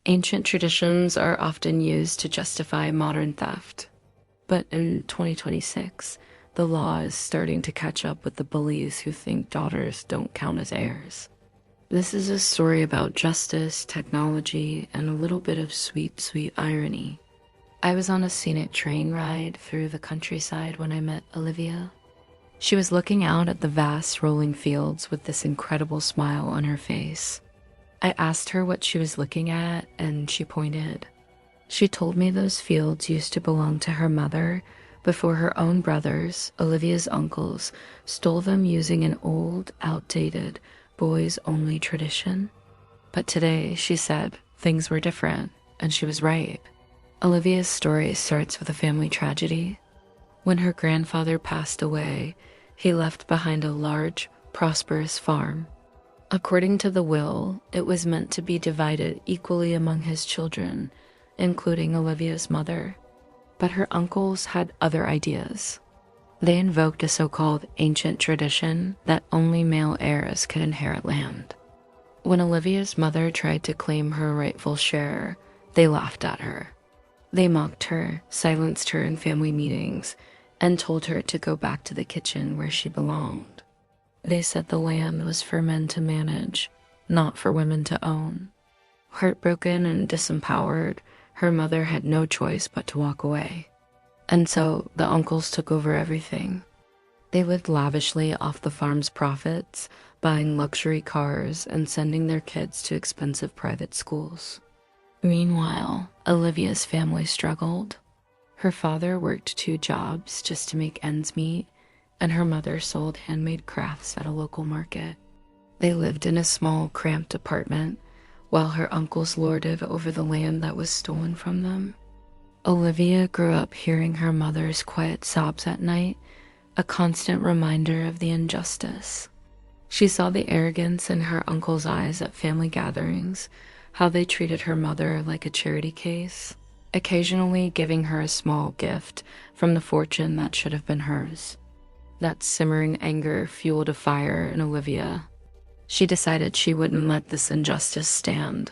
Ancient traditions are often used to justify modern theft. But in 2026, the law is starting to catch up with the bullies who think daughters don't count as heirs. This is a story about justice, technology, and a little bit of sweet, sweet irony. I was on a scenic train ride through the countryside when I met Olivia. She was looking out at the vast rolling fields with this incredible smile on her face. I asked her what she was looking at, and she pointed. She told me those fields used to belong to her mother before her own brothers, Olivia's uncles, stole them using an old, outdated, boys-only tradition. But today, she said, things were different, and she was right. Olivia's story starts with a family tragedy. When her grandfather passed away, he left behind a large, prosperous farm. According to the will, it was meant to be divided equally among his children, including Olivia's mother. But her uncles had other ideas. They invoked a so-called ancient tradition that only male heirs could inherit land. When Olivia's mother tried to claim her rightful share, they laughed at her. They mocked her, silenced her in family meetings, and told her to go back to the kitchen where she belonged. They said the land was for men to manage, not for women to own. Heartbroken and disempowered, her mother had no choice but to walk away. And so the uncles took over everything. They lived lavishly off the farm's profits, buying luxury cars and sending their kids to expensive private schools. Meanwhile, Olivia's family struggled. Her father worked 2 jobs just to make ends meet, and her mother sold handmade crafts at a local market. They lived in a small, cramped apartment, while her uncles lorded over the land that was stolen from them. Olivia grew up hearing her mother's quiet sobs at night, a constant reminder of the injustice. She saw the arrogance in her uncle's eyes at family gatherings, how they treated her mother like a charity case, occasionally giving her a small gift from the fortune that should have been hers. That simmering anger fueled a fire in Olivia. She decided she wouldn't let this injustice stand.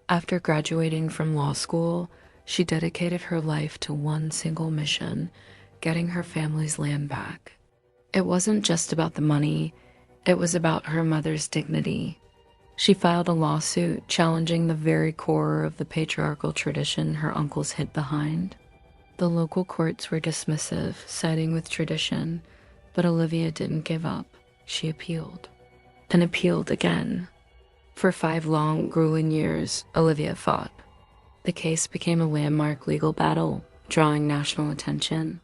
After graduating from law school, she dedicated her life to one single mission, getting her family's land back. It wasn't just about the money, it was about her mother's dignity. She filed a lawsuit challenging the very core of the patriarchal tradition her uncles hid behind. The local courts were dismissive, siding with tradition, but Olivia didn't give up. She appealed. And appealed again. For 5 long, grueling years, Olivia fought. The case became a landmark legal battle, drawing national attention.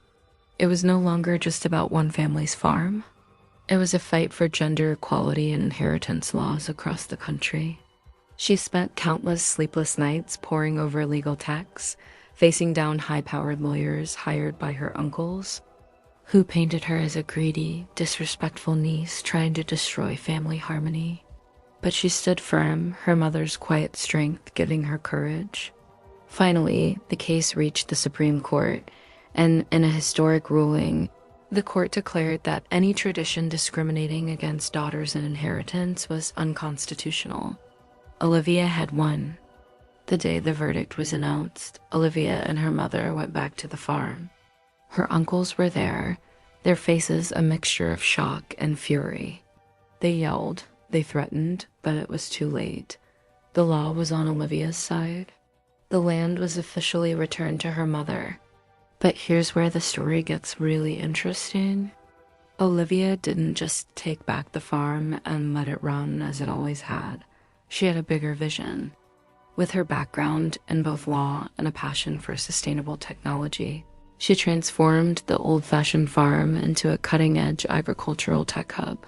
It was no longer just about one family's farm. It was a fight for gender equality and inheritance laws across the country. She spent countless sleepless nights poring over legal texts, facing down high-powered lawyers hired by her uncles, who painted her as a greedy, disrespectful niece trying to destroy family harmony. But she stood firm, her mother's quiet strength giving her courage. Finally, the case reached the Supreme Court, and in a historic ruling, the court declared that any tradition discriminating against daughters in inheritance was unconstitutional. Olivia had won. The day the verdict was announced, Olivia and her mother went back to the farm. Her uncles were there, their faces a mixture of shock and fury. They yelled, they threatened, but it was too late. The law was on Olivia's side. The land was officially returned to her mother. But here's where the story gets really interesting. Olivia didn't just take back the farm and let it run as it always had. She had a bigger vision. With her background in both law and a passion for sustainable technology, she transformed the old-fashioned farm into a cutting-edge agricultural tech hub.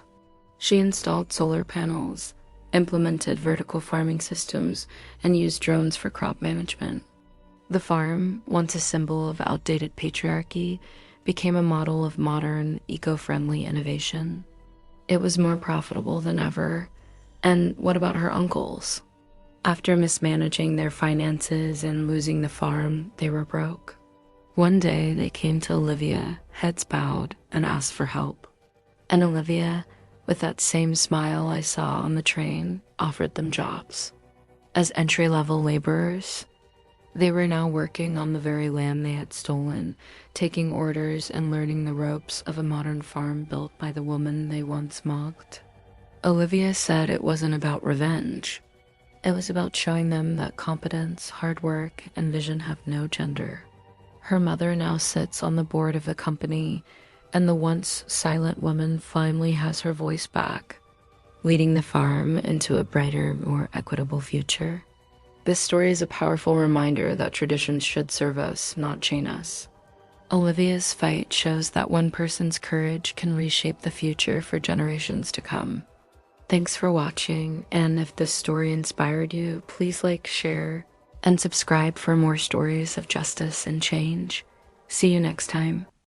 She installed solar panels, implemented vertical farming systems, and used drones for crop management. The farm, once a symbol of outdated patriarchy, became a model of modern, eco-friendly innovation. It was more profitable than ever. And what about her uncles? After mismanaging their finances and losing the farm, they were broke. One day, they came to Olivia, heads bowed, and asked for help. And Olivia, with that same smile I saw on the train, offered them jobs. as entry-level laborers. They were now working on the very land they had stolen, taking orders and learning the ropes of a modern farm built by the woman they once mocked. Olivia said it wasn't about revenge. It was about showing them that competence, hard work, and vision have no gender. Her mother now sits on the board of the company, and the once silent woman finally has her voice back, leading the farm into a brighter, more equitable future. This story is a powerful reminder that traditions should serve us, not chain us. Olivia's fight shows that one person's courage can reshape the future for generations to come. Thanks for watching, and if this story inspired you, please like, share, and subscribe for more stories of justice and change. See you next time.